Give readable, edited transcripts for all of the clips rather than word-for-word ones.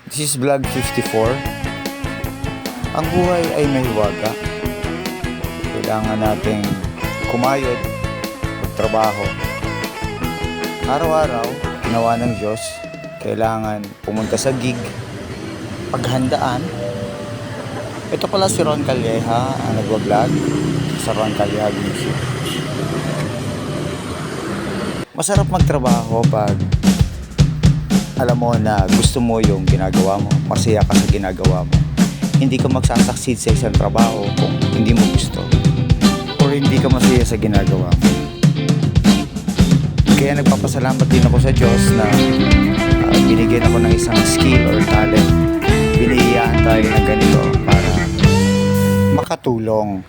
This is vlog 54. Ang buhay ay may waga. Kailangan nating kumayod, magtrabaho. Araw-araw, ginawa ng Diyos, kailangan pumunta sa gig, paghandaan. Ito pala si Ron Calleja, ang nagwa-vlog sa Ron Calleja Music. Masarap magtrabaho pag alam mo na gusto mo yung ginagawa mo, masaya ka sa ginagawa mo. Hindi ka magsasucceed sa isang trabaho kung hindi mo gusto or hindi ka masaya sa ginagawa mo. Kaya nagpapasalamat din ako sa Diyos na binigyan ako ng isang skill or talent. Binigyan tayo ng ganito para makatulong.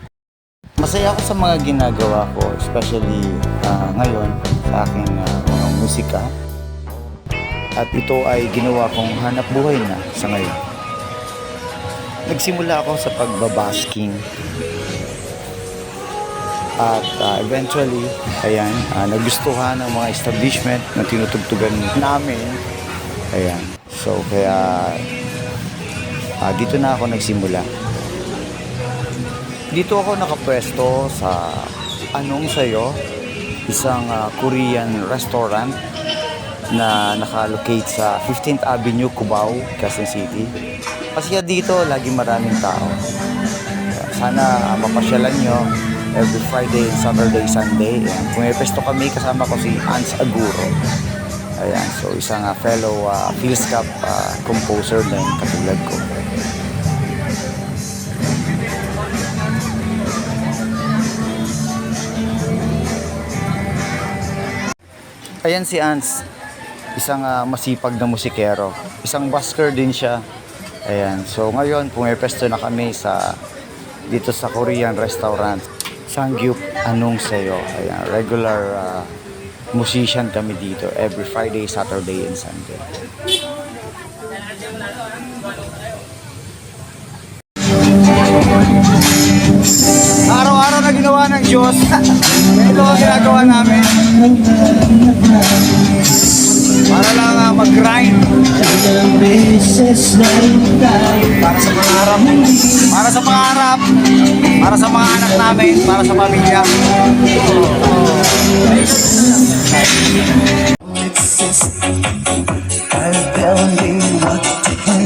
Masaya ako sa mga ginagawa ko, especially ngayon sa aking mga musika. At ito ay ginawa kong hanap buhay na sa ngayon. Nagsimula ako sa pagbabasking. At eventually, ayan, nagustuhan ng mga establishment na tinutugtugan namin. Ayan. So, kaya dito na ako nagsimula. Dito ako nakapwesto sa Anong Sayo, isang Korean restaurant na nakalocate sa 15th Avenue, Cubao, Quezon City. Kasi dito, lagi maraming tao. Sana mapasyalan nyo every Friday, Saturday, Sunday. Pumipesto kami, kasama ko si Hans Aguro. Ayan, so isang fellow Phil's Cup composer din, katulad ko. Ayan si Hans, isang masipag na musikero. Isang busker din siya. Ayan, so ngayon pumipesto na kami dito sa Korean restaurant. Sangyup Anong Sayo. Ayan, regular musician kami dito every Friday, Saturday, and Sunday. Araw-araw na ginawa ng Diyos. Ito ang ginagawa namin. Para lang mag-grind. Para sa pangarap. Para sa pangarap. Para sa mga anak namin. Para sa pamilya. I'll tell you what to do.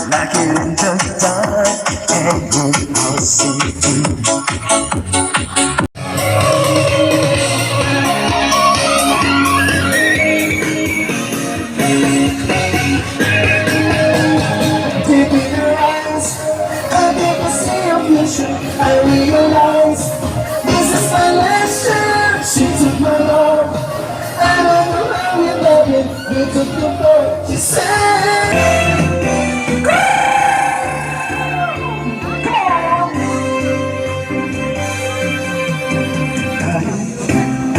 Like it in the dark, and I'll see you. Deep in your eyes, I never see your future. I realize this is my last chance. She took my love. I don't know how you love it. You took the bird. You said.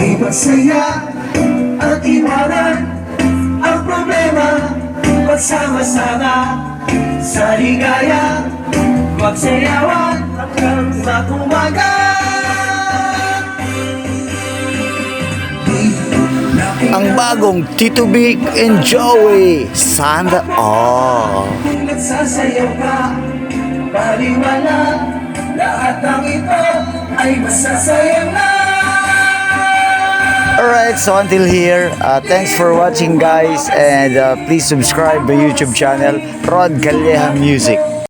Ay masaya at iwanan ang problema, magsama-sama sa ligaya, magsayawan hanggang sa umaga. Ang bagong Tito Vic and Joey, sana all. Nagsasayaw ka, baliwala, lahat ng ito ay masasayang na. Alright, so until here, thanks for watching guys, and please subscribe my YouTube channel, Ron Calleja Music.